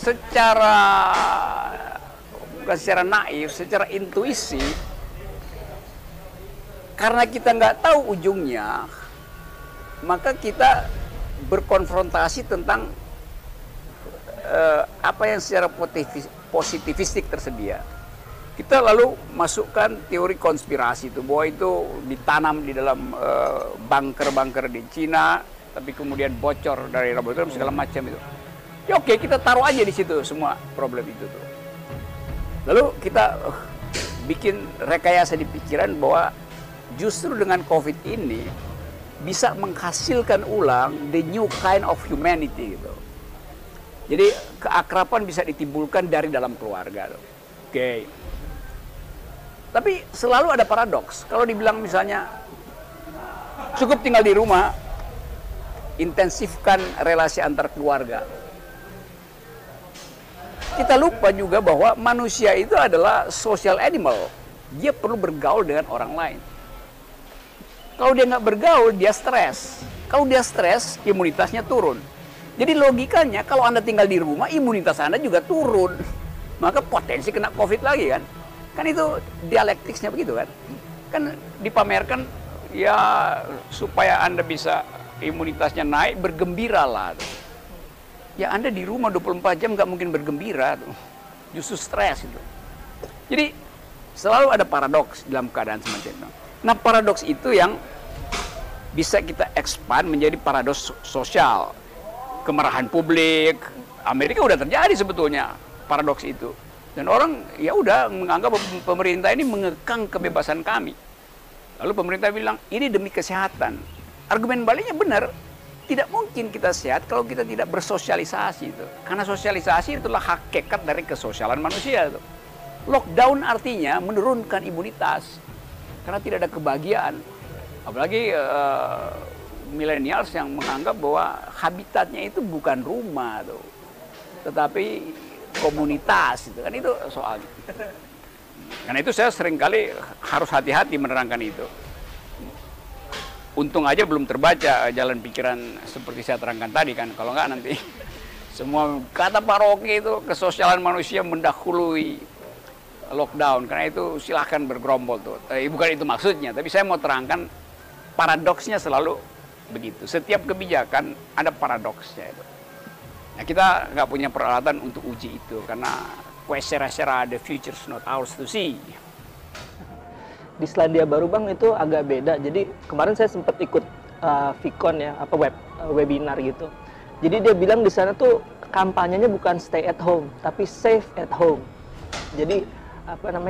secara bukan secara naif, secara intuisi, karena kita nggak tahu ujungnya, maka kita berkonfrontasi tentang apa yang secara positivistik tersedia. Kita lalu masukkan teori konspirasi itu, bahwa itu ditanam di dalam bunker-bunker di Cina, tapi kemudian bocor dari laboratorium segala macam itu. Ya oke, kita taruh aja di situ semua problem itu tuh. Lalu kita bikin rekayasa di pikiran bahwa justru dengan COVID ini bisa menghasilkan ulang the new kind of humanity gitu. Jadi keakraban bisa ditimbulkan dari dalam keluarga tuh. Oke. Tapi selalu ada paradoks. Kalau dibilang misalnya cukup tinggal di rumah, intensifkan relasi antar keluarga. Kita lupa juga bahwa manusia itu adalah social animal. Dia perlu bergaul dengan orang lain. Kalau dia nggak bergaul, dia stres. Kalau dia stres, imunitasnya turun. Jadi logikanya kalau Anda tinggal di rumah, imunitas Anda juga turun. Maka potensi kena COVID lagi kan. Kan itu dialektiknya begitu kan. Kan dipamerkan ya supaya Anda bisa imunitasnya naik, bergembiralah. Ya Anda di rumah 24 jam nggak mungkin bergembira tuh. Justru stres itu. Jadi selalu ada paradoks dalam keadaan semacam itu. Nah paradoks itu yang bisa kita expand menjadi paradoks sosial. Kemarahan publik, Amerika udah terjadi sebetulnya paradoks itu. Dan orang ya udah menganggap pemerintah ini mengekang kebebasan kami. Lalu pemerintah bilang ini demi kesehatan. Argumen baliknya benar. Tidak mungkin kita sehat kalau kita tidak bersosialisasi itu. Karena sosialisasi itulah hakikat dari kesosialan manusia itu. Lockdown artinya menurunkan imunitas. Karena tidak ada kebahagiaan. Apalagi millennials yang menganggap bahwa habitatnya itu bukan rumah tuh. Tetapi komunitas itu kan, itu soalnya. Karena itu saya seringkali harus hati-hati menerangkan itu. Untung aja belum terbaca jalan pikiran seperti saya terangkan tadi kan. Kalau enggak nanti semua kata Pak Rocky itu kesosialan manusia mendahului lockdown. Karena itu silahkan bergerombol tuh. Bukan itu maksudnya, tapi saya mau terangkan paradoksnya selalu begitu. Setiap kebijakan ada paradoksnya itu. Nah, kita nggak punya peralatan untuk uji itu karena kuesera-sera the future's not ours to see. Di Selandia Baru Bang itu agak beda. Jadi kemarin saya sempat ikut Vicon ya, webinar gitu. Jadi dia bilang di sana tuh kampanyenya bukan stay at home, tapi safe at home. Jadi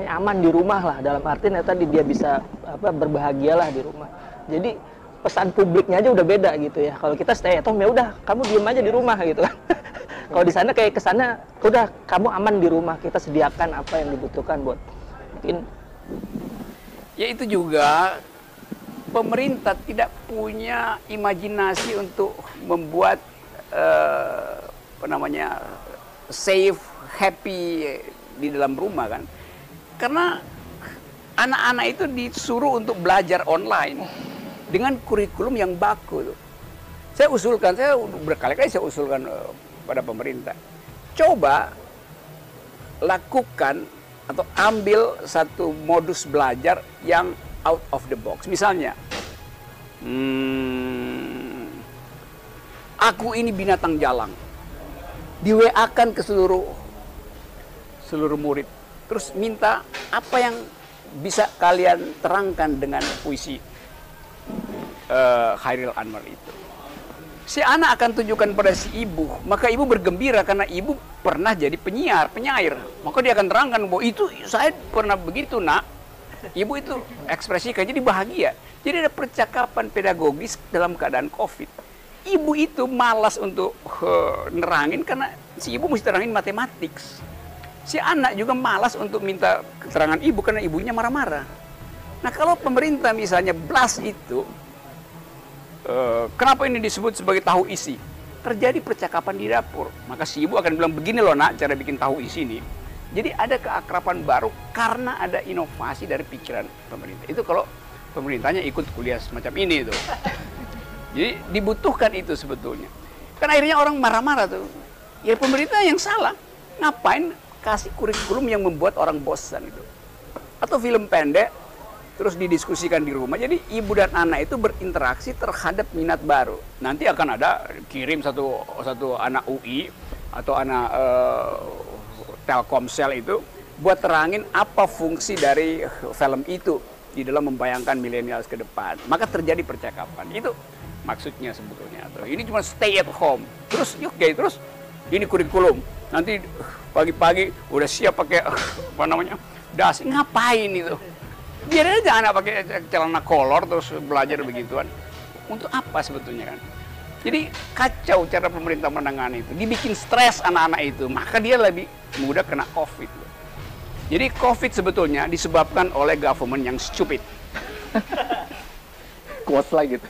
aman di rumah lah, dalam arti tadi dia bisa berbahagialah di rumah. Jadi pesan publiknya aja udah beda gitu ya. Kalau kita stay at home ya udah kamu diem aja di rumah gitu kan. Kalau di sana kayak kesana udah kamu aman di rumah, kita sediakan apa yang dibutuhkan buat mungkin. Ya itu juga pemerintah tidak punya imajinasi untuk membuat safe, happy di dalam rumah kan. Karena anak-anak itu disuruh untuk belajar online dengan kurikulum yang baku. Saya berkali-kali saya usulkan pada pemerintah. Coba lakukan atau ambil satu modus belajar yang out of the box. Misalnya, aku ini binatang jalang. Di-WA-kan ke seluruh murid. Terus minta apa yang bisa kalian terangkan dengan puisi Chairil Anwar itu. Si anak akan tunjukkan pada si ibu, maka ibu bergembira karena ibu pernah jadi penyair. Maka dia akan terangkan bahwa itu saya pernah begitu nak. Ibu itu ekspresikan, jadi bahagia. Jadi ada percakapan pedagogis dalam keadaan COVID. Ibu itu malas untuk nerangin karena si ibu mesti terangin matematik. Si anak juga malas untuk minta keterangan ibu karena ibunya marah-marah. Nah kalau pemerintah misalnya blast itu, kenapa ini disebut sebagai tahu isi? Terjadi percakapan di dapur. Maka si ibu akan bilang, begini loh nak cara bikin tahu isi ini. Jadi ada keakraban baru karena ada inovasi dari pikiran pemerintah. Itu kalau pemerintahnya ikut kuliah semacam ini itu. Jadi dibutuhkan itu sebetulnya. Kan akhirnya orang marah-marah tuh. Ya pemerintah yang salah. Ngapain kasih kurikulum yang membuat orang bosan itu? Atau film pendek, terus didiskusikan di rumah. Jadi ibu dan anak itu berinteraksi terhadap minat baru. Nanti akan ada kirim satu anak UI atau anak Telkomsel itu buat terangin apa fungsi dari film itu di dalam membayangkan milenial ke depan. Maka terjadi percakapan. Itu maksudnya sebetulnya. Ini cuma stay at home. Terus terus ini kurikulum. Nanti pagi-pagi udah siap pakai apa namanya? dasi. Ngapain itu? Biar aja anak pakai celana kolor terus belajar begituan. Untuk apa sebetulnya kan? Jadi kacau cara pemerintah menangani itu. Dibikin stres anak-anak itu, maka dia lebih mudah kena COVID. Jadi COVID sebetulnya disebabkan oleh government yang stupid. Quotes lah gitu.